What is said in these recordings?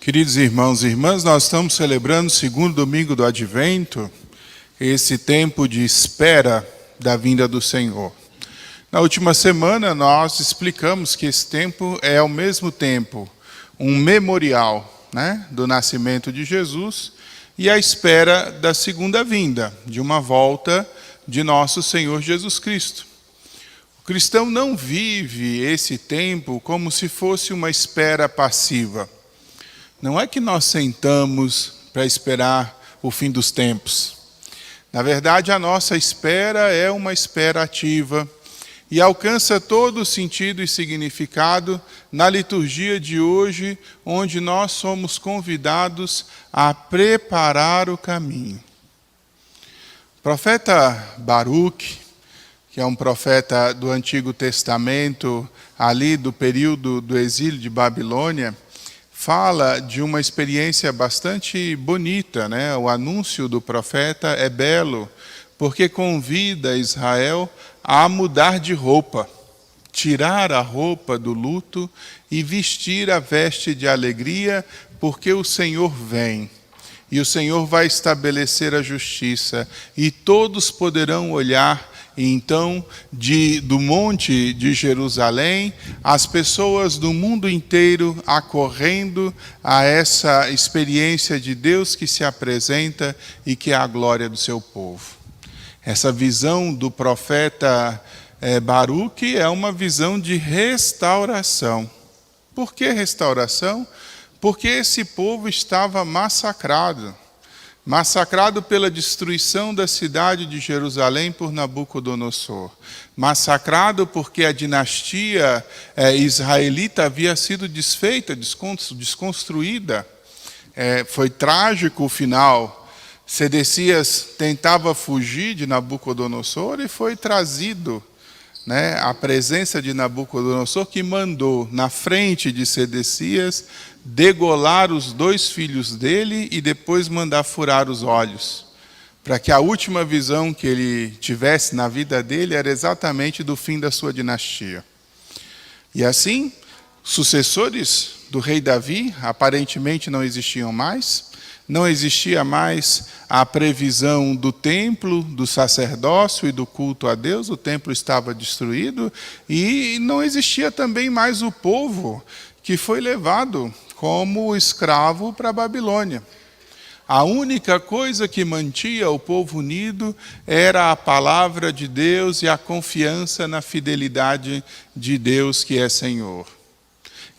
Queridos irmãos e irmãs, nós estamos celebrando o segundo domingo do Advento, esse tempo de espera da vinda do Senhor. Na última semana nós explicamos que esse tempo é ao mesmo tempo um memorial, do nascimento de Jesus e a espera da segunda vinda, de uma volta de nosso Senhor Jesus Cristo. O cristão não vive esse tempo como se fosse uma espera passiva. Não é que nós sentamos para esperar o fim dos tempos. Na verdade, a nossa espera é uma espera ativa e alcança todo o sentido e significado na liturgia de hoje, onde nós somos convidados a preparar o caminho. O profeta Baruque, que é um profeta do Antigo Testamento, ali do período do exílio de Babilônia, fala de uma experiência bastante bonita, O anúncio do profeta é belo, porque convida Israel a mudar de roupa, tirar a roupa do luto e vestir a veste de alegria, porque o Senhor vem. E o Senhor vai estabelecer a justiça, e todos poderão olhar. E então, do monte de Jerusalém, as pessoas do mundo inteiro acorrendo a essa experiência de Deus que se apresenta e que é a glória do seu povo. Essa visão do profeta Baruque é uma visão de restauração. Por que restauração? Porque esse povo estava massacrado pela destruição da cidade de Jerusalém por Nabucodonosor. Massacrado porque a dinastia israelita havia sido desfeita, desconstruída. Foi trágico o final. Sedecias tentava fugir de Nabucodonosor e foi trazido à presença de Nabucodonosor, que mandou, na frente de Sedecias, degolar os 2 filhos dele e depois mandar furar os olhos, para que a última visão que ele tivesse na vida dele era exatamente do fim da sua dinastia. E assim, sucessores do rei Davi aparentemente não existiam mais, não existia mais a previsão do templo, do sacerdócio e do culto a Deus, o templo estava destruído e não existia também mais o povo que foi levado como escravo para a Babilônia. A única coisa que mantinha o povo unido era a palavra de Deus e a confiança na fidelidade de Deus que é Senhor.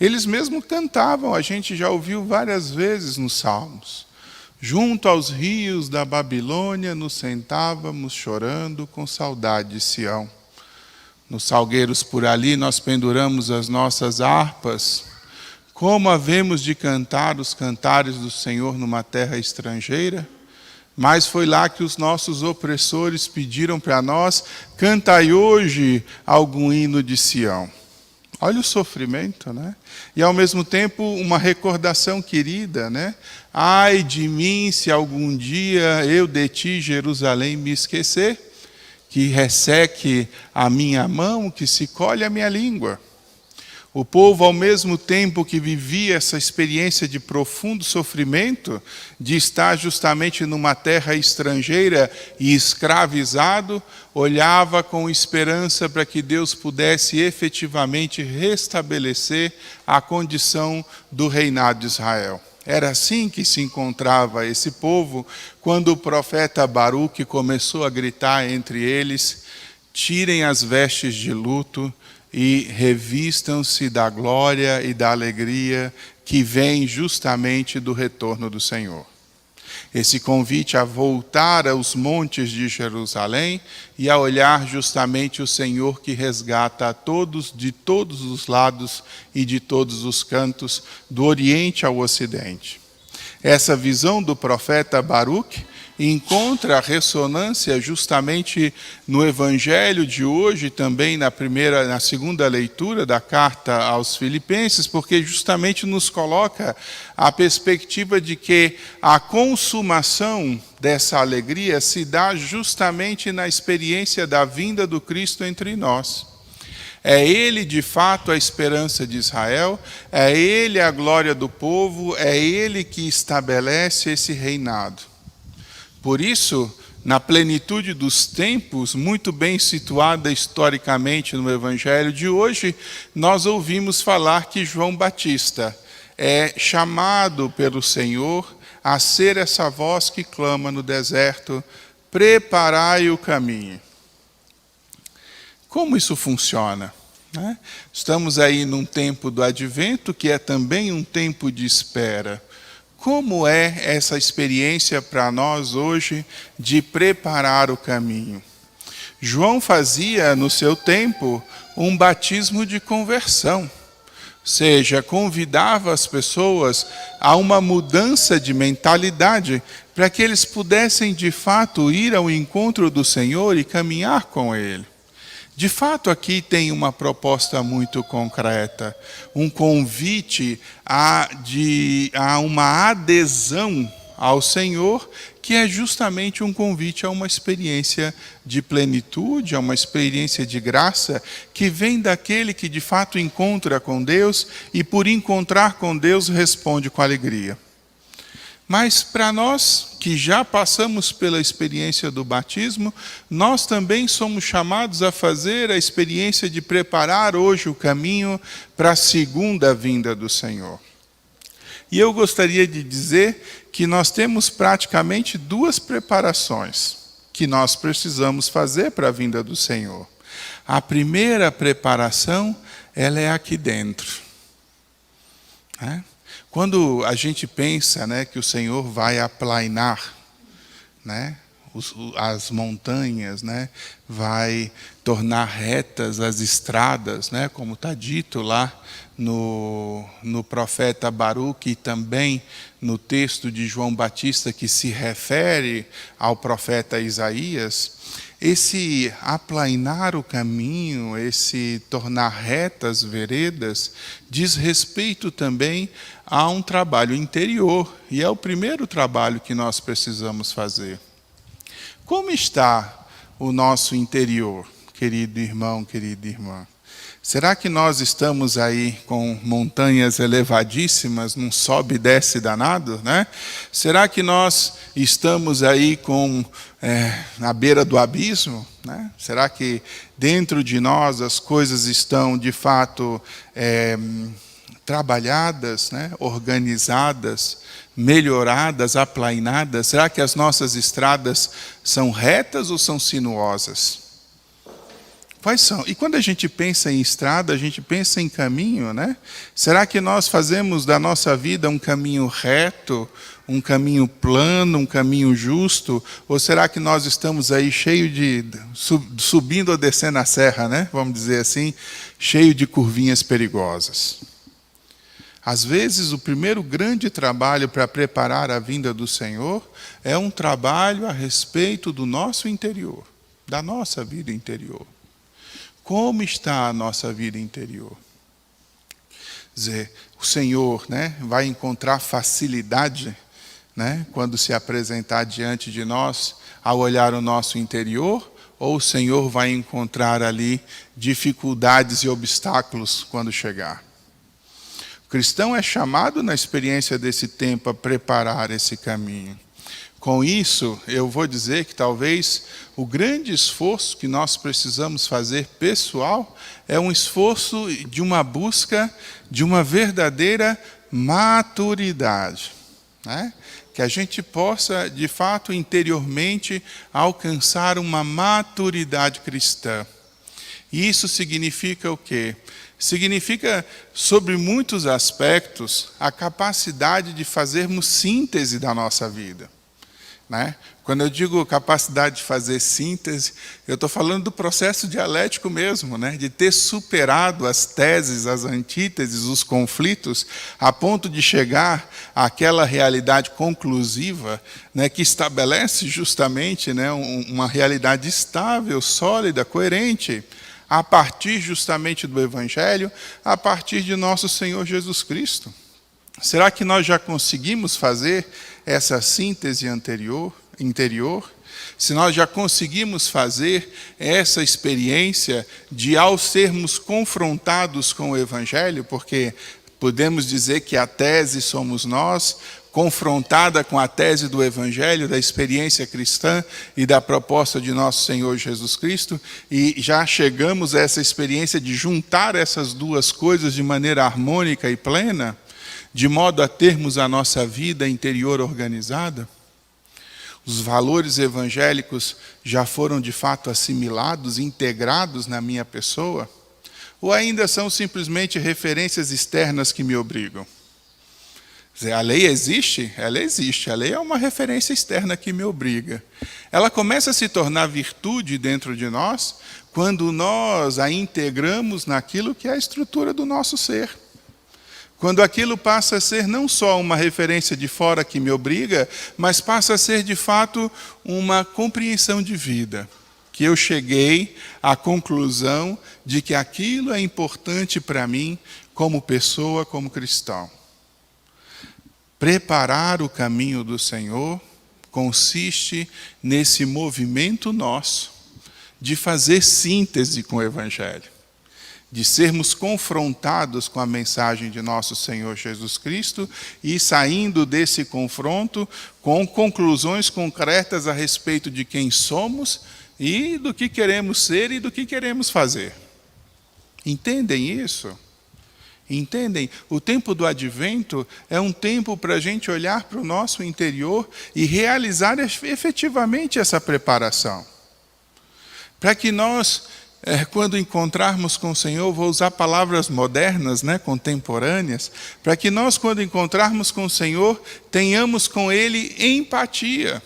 Eles mesmo cantavam, a gente já ouviu várias vezes nos Salmos. Junto aos rios da Babilônia nos sentávamos chorando com saudade de Sião. Nos salgueiros por ali nós penduramos as nossas harpas. Como havemos de cantar os cantares do Senhor numa terra estrangeira? Mas foi lá que os nossos opressores pediram para nós: cantai hoje algum hino de Sião. Olha o sofrimento, E ao mesmo tempo uma recordação querida, Ai de mim se algum dia eu de ti, Jerusalém, me esquecer, que resseque a minha mão, que se colhe a minha língua. O povo, ao mesmo tempo que vivia essa experiência de profundo sofrimento, de estar justamente numa terra estrangeira e escravizado, olhava com esperança para que Deus pudesse efetivamente restabelecer a condição do reinado de Israel. Era assim que se encontrava esse povo quando o profeta Baruque começou a gritar entre eles: tirem as vestes de luto e revistam-se da glória e da alegria que vem justamente do retorno do Senhor. Esse convite a voltar aos montes de Jerusalém e a olhar justamente o Senhor que resgata a todos, de todos os lados e de todos os cantos, do Oriente ao Ocidente. Essa visão do profeta Baruque encontra ressonância justamente no Evangelho de hoje, também na segunda leitura da carta aos Filipenses, porque justamente nos coloca a perspectiva de que a consumação dessa alegria se dá justamente na experiência da vinda do Cristo entre nós. É Ele, de fato, a esperança de Israel, é Ele a glória do povo, é Ele que estabelece esse reinado. Por isso, na plenitude dos tempos, muito bem situada historicamente no Evangelho de hoje, nós ouvimos falar que João Batista é chamado pelo Senhor a ser essa voz que clama no deserto: preparai o caminho. Como isso funciona? Estamos aí num tempo do advento, que é também um tempo de espera. Como é essa experiência para nós hoje de preparar o caminho? João fazia, no seu tempo, um batismo de conversão. Ou seja, convidava as pessoas a uma mudança de mentalidade para que eles pudessem, de fato, ir ao encontro do Senhor e caminhar com Ele. De fato, aqui tem uma proposta muito concreta, um convite a uma adesão ao Senhor, que é justamente um convite a uma experiência de plenitude, a uma experiência de graça, que vem daquele que de fato encontra com Deus e, por encontrar com Deus, responde com alegria. Mas para nós que já passamos pela experiência do batismo, nós também somos chamados a fazer a experiência de preparar hoje o caminho para a segunda vinda do Senhor. E eu gostaria de dizer que nós temos praticamente duas preparações que nós precisamos fazer para a vinda do Senhor. A primeira preparação, ela é aqui dentro. Quando a gente pensa, que o Senhor vai aplainar, as montanhas, vai tornar retas as estradas, como está dito lá no profeta Baruque e também no texto de João Batista que se refere ao profeta Isaías. Esse aplainar o caminho, esse tornar retas veredas, diz respeito também a um trabalho interior, e é o primeiro trabalho que nós precisamos fazer. Como está o nosso interior, querido irmão, querida irmã? Será que nós estamos aí com montanhas elevadíssimas, num sobe e desce danado, Será que nós estamos aí na beira do abismo, Será que dentro de nós as coisas estão de fato trabalhadas, organizadas, melhoradas, aplainadas? Será que as nossas estradas são retas ou são sinuosas? Quais são? E quando a gente pensa em estrada, a gente pensa em caminho, Será que nós fazemos da nossa vida um caminho reto, um caminho plano, um caminho justo? Ou será que nós estamos aí subindo ou descendo a serra, vamos dizer assim, cheio de curvinhas perigosas? Às vezes, o primeiro grande trabalho para preparar a vinda do Senhor é um trabalho a respeito do nosso interior, da nossa vida interior. Como está a nossa vida interior? Quer dizer, o Senhor vai encontrar facilidade quando se apresentar diante de nós ao olhar o nosso interior, ou o Senhor vai encontrar ali dificuldades e obstáculos quando chegar? O cristão é chamado na experiência desse tempo a preparar esse caminho. Com isso, eu vou dizer que talvez o grande esforço que nós precisamos fazer pessoal é um esforço de uma busca de uma verdadeira maturidade. Que a gente possa, de fato, interiormente alcançar uma maturidade cristã. E isso significa o quê? Significa, sobre muitos aspectos, a capacidade de fazermos síntese da nossa vida. Quando eu digo capacidade de fazer síntese, eu estou falando do processo dialético mesmo, de ter superado as teses, as antíteses, os conflitos, a ponto de chegar àquela realidade conclusiva, que estabelece justamente uma realidade estável, sólida, coerente, a partir justamente do Evangelho, a partir de nosso Senhor Jesus Cristo. Será que nós já conseguimos fazer essa síntese interior? se nós já conseguimos fazer essa experiência de, ao sermos confrontados com o Evangelho, porque podemos dizer que a tese somos nós, confrontada com a tese do Evangelho, da experiência cristã e da proposta de nosso Senhor Jesus Cristo, e já chegamos a essa experiência de juntar essas duas coisas de maneira harmônica e plena, de modo a termos a nossa vida interior organizada. Os valores evangélicos já foram de fato assimilados, integrados na minha pessoa? Ou ainda são simplesmente referências externas que me obrigam? A lei existe? Ela existe. A lei é uma referência externa que me obriga. Ela começa a se tornar virtude dentro de nós quando nós a integramos naquilo que é a estrutura do nosso ser. Quando aquilo passa a ser não só uma referência de fora que me obriga, mas passa a ser de fato uma compreensão de vida. Que eu cheguei à conclusão de que aquilo é importante para mim como pessoa, como cristão. Preparar o caminho do Senhor consiste nesse movimento nosso de fazer síntese com o Evangelho, de sermos confrontados com a mensagem de nosso Senhor Jesus Cristo e saindo desse confronto com conclusões concretas a respeito de quem somos e do que queremos ser e do que queremos fazer. Entendem isso? Entendem? O tempo do advento é um tempo para a gente olhar para o nosso interior e realizar efetivamente essa preparação. Para que nós, quando encontrarmos com o Senhor, vou usar palavras modernas, contemporâneas, para que nós, quando encontrarmos com o Senhor, tenhamos com Ele empatia.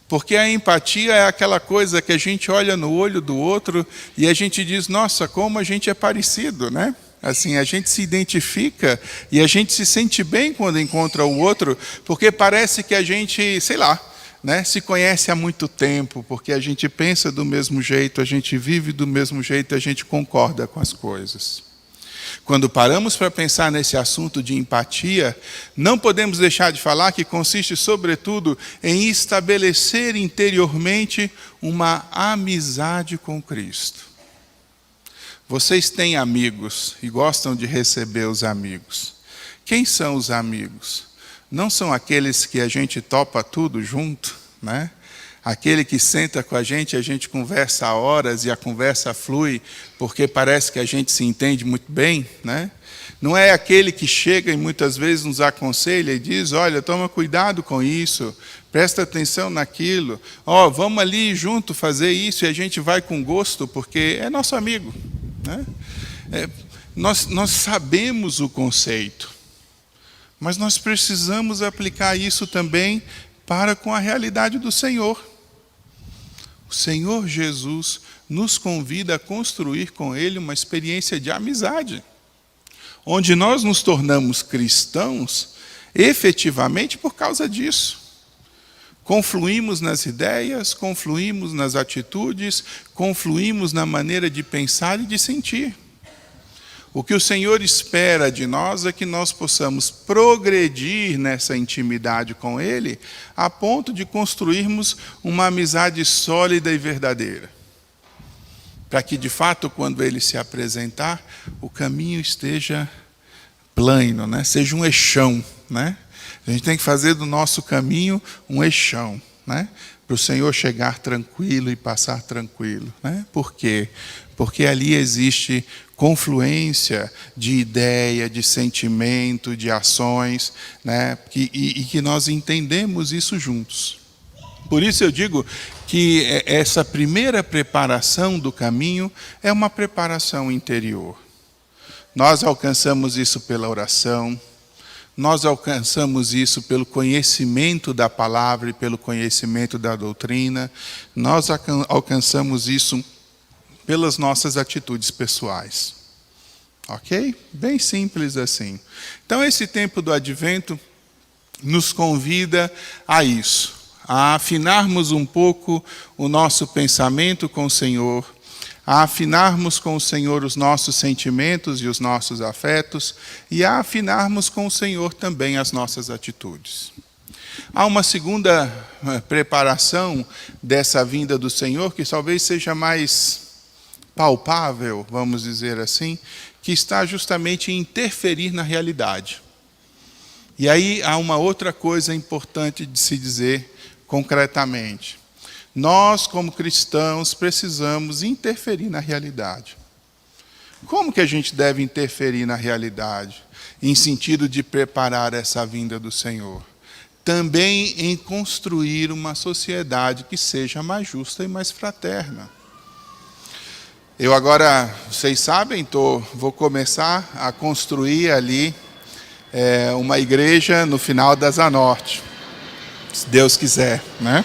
Porque a empatia é aquela coisa que a gente olha no olho do outro e a gente diz, nossa, como a gente é parecido, né? Assim, a gente se identifica e a gente se sente bem quando encontra o outro, porque parece que a gente, se conhece há muito tempo, porque a gente pensa do mesmo jeito, a gente vive do mesmo jeito, a gente concorda com as coisas. Quando paramos para pensar nesse assunto de empatia, não podemos deixar de falar que consiste, sobretudo, em estabelecer interiormente uma amizade com Cristo. Vocês têm amigos e gostam de receber os amigos. Quem são os amigos? Não são aqueles que a gente topa tudo junto, né? Aquele que senta com a gente conversa há horas e a conversa flui, porque parece que a gente se entende muito bem, né? Não é aquele que chega e muitas vezes nos aconselha e diz, olha, toma cuidado com isso, presta atenção naquilo, vamos ali junto fazer isso e a gente vai com gosto, porque é nosso amigo. Né? Nós sabemos o conceito, mas nós precisamos aplicar isso também para com a realidade do Senhor. O Senhor Jesus nos convida a construir com Ele uma experiência de amizade, onde nós nos tornamos cristãos efetivamente por causa disso. Confluímos nas ideias, confluímos nas atitudes, confluímos na maneira de pensar e de sentir. O que o Senhor espera de nós é que nós possamos progredir nessa intimidade com Ele, a ponto de construirmos uma amizade sólida e verdadeira. Para que, de fato, quando Ele se apresentar, o caminho esteja plano, seja um eixão, A gente tem que fazer do nosso caminho um eixão, para o Senhor chegar tranquilo e passar tranquilo. Por quê? Porque ali existe confluência de ideia, de sentimento, de ações, e que nós entendemos isso juntos. Por isso eu digo que essa primeira preparação do caminho é uma preparação interior. Nós alcançamos isso pela oração, nós alcançamos isso pelo conhecimento da palavra e pelo conhecimento da doutrina. Nós alcançamos isso pelas nossas atitudes pessoais. Ok? Bem simples assim. Então, esse tempo do advento nos convida a isso, a afinarmos um pouco o nosso pensamento com o Senhor, a afinarmos com o Senhor os nossos sentimentos e os nossos afetos, e a afinarmos com o Senhor também as nossas atitudes. Há uma segunda preparação dessa vinda do Senhor, que talvez seja mais palpável, vamos dizer assim, que está justamente em interferir na realidade. E aí há uma outra coisa importante de se dizer concretamente. Nós, como cristãos, precisamos interferir na realidade. Como que a gente deve interferir na realidade? Em sentido de preparar essa vinda do Senhor. Também em construir uma sociedade que seja mais justa e mais fraterna. Eu agora, vocês sabem, vou começar a construir ali uma igreja no final da Zanorte, se Deus quiser, né?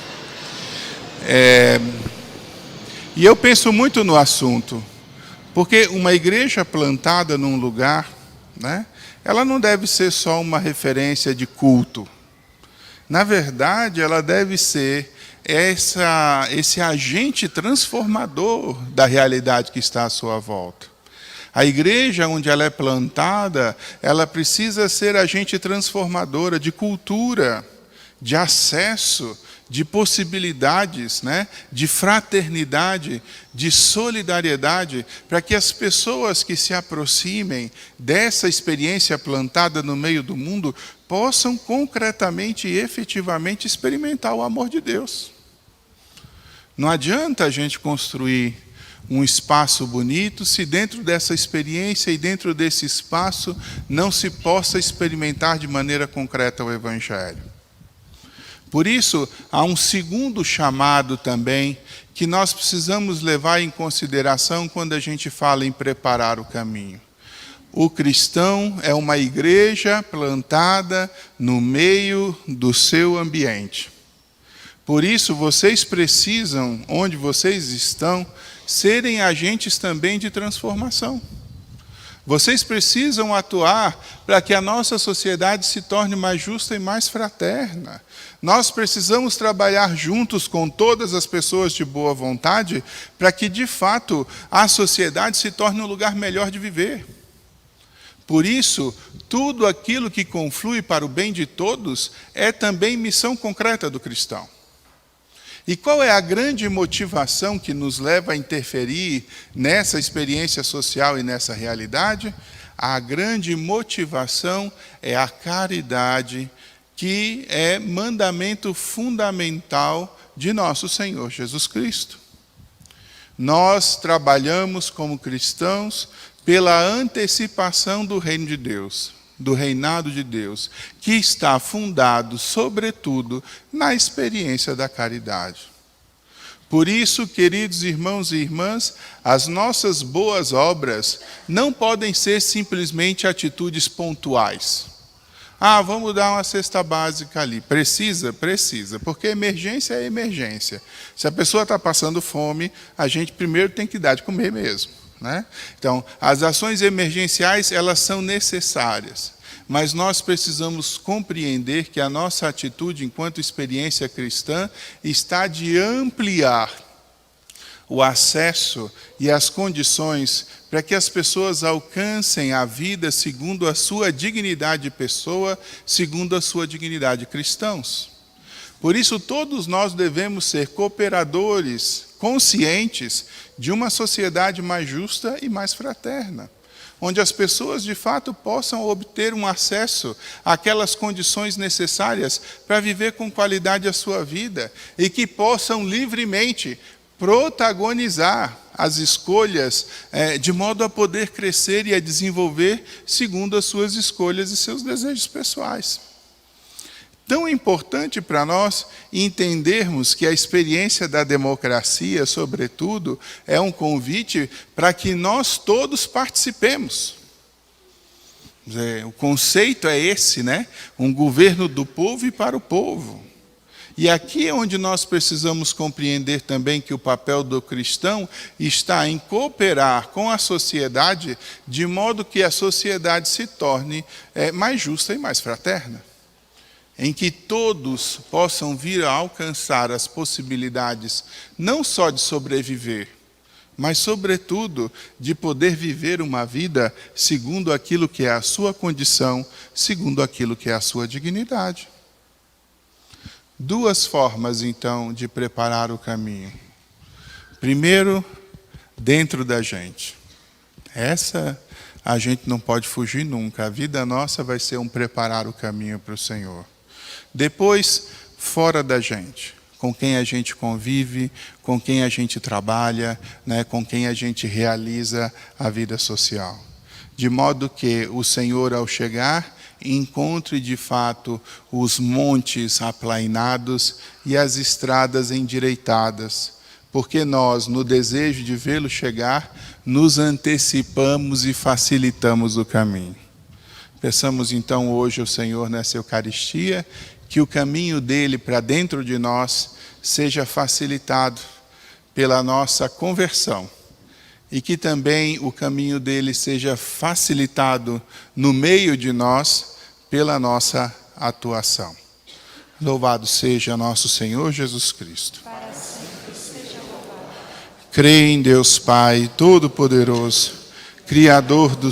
E eu penso muito no assunto, porque uma igreja plantada num lugar, né, ela não deve ser só uma referência de culto. Na verdade, ela deve ser esse agente transformador da realidade que está à sua volta. A igreja onde ela é plantada, ela precisa ser agente transformadora de cultura, de acesso, de possibilidades, né, de fraternidade, de solidariedade, para que as pessoas que se aproximem dessa experiência plantada no meio do mundo possam concretamente e efetivamente experimentar o amor de Deus. Não adianta a gente construir um espaço bonito se dentro dessa experiência e dentro desse espaço não se possa experimentar de maneira concreta o Evangelho. Por isso, há um segundo chamado também que nós precisamos levar em consideração quando a gente fala em preparar o caminho. O cristão é uma igreja plantada no meio do seu ambiente. Por isso, vocês precisam, onde vocês estão, serem agentes também de transformação. Vocês precisam atuar para que a nossa sociedade se torne mais justa e mais fraterna. Nós precisamos trabalhar juntos com todas as pessoas de boa vontade para que, de fato, a sociedade se torne um lugar melhor de viver. Por isso, tudo aquilo que conflui para o bem de todos é também missão concreta do cristão. E qual é a grande motivação que nos leva a interferir nessa experiência social e nessa realidade? A grande motivação é a caridade, que é mandamento fundamental de nosso Senhor Jesus Cristo. Nós trabalhamos como cristãos pela antecipação do reino de Deus, do reinado de Deus, que está fundado, sobretudo, na experiência da caridade. Por isso, queridos irmãos e irmãs, as nossas boas obras não podem ser simplesmente atitudes pontuais. Vamos dar uma cesta básica ali. Precisa? Precisa, porque emergência é emergência. Se a pessoa está passando fome, a gente primeiro tem que dar de comer mesmo, né? Então, as ações emergenciais, elas são necessárias, mas nós precisamos compreender que a nossa atitude enquanto experiência cristã está de ampliar o acesso e as condições para que as pessoas alcancem a vida segundo a sua dignidade de pessoa, segundo a sua dignidade de cristãos. Por isso, todos nós devemos ser cooperadores conscientes de uma sociedade mais justa e mais fraterna, onde as pessoas, de fato, possam obter um acesso àquelas condições necessárias para viver com qualidade a sua vida e que possam livremente protagonizar as escolhas de modo a poder crescer e a desenvolver segundo as suas escolhas e seus desejos pessoais. Tão importante para nós entendermos que a experiência da democracia, sobretudo, é um convite para que nós todos participemos. O conceito é esse, né? Um governo do povo e para o povo. E aqui é onde nós precisamos compreender também que o papel do cristão está em cooperar com a sociedade, de modo que a sociedade se torne mais justa e mais fraterna, em que todos possam vir a alcançar as possibilidades não só de sobreviver, mas, sobretudo, de poder viver uma vida segundo aquilo que é a sua condição, segundo aquilo que é a sua dignidade. Duas formas, então, de preparar o caminho. Primeiro, dentro da gente. Essa a gente não pode fugir nunca. A vida nossa vai ser um preparar o caminho para o Senhor. Depois, fora da gente. Com quem a gente convive, com quem a gente trabalha, né, com quem a gente realiza a vida social. De modo que o Senhor, ao chegar, encontre de fato os montes aplainados e as estradas endireitadas, porque nós, no desejo de vê-lo chegar, nos antecipamos e facilitamos o caminho. Peçamos então hoje ao Senhor nessa Eucaristia, que o caminho dele para dentro de nós seja facilitado pela nossa conversão e que também o caminho dele seja facilitado no meio de nós pela nossa atuação. Louvado seja nosso Senhor Jesus Cristo. Para sempre seja louvado. Creio em Deus Pai Todo-Poderoso, Criador dos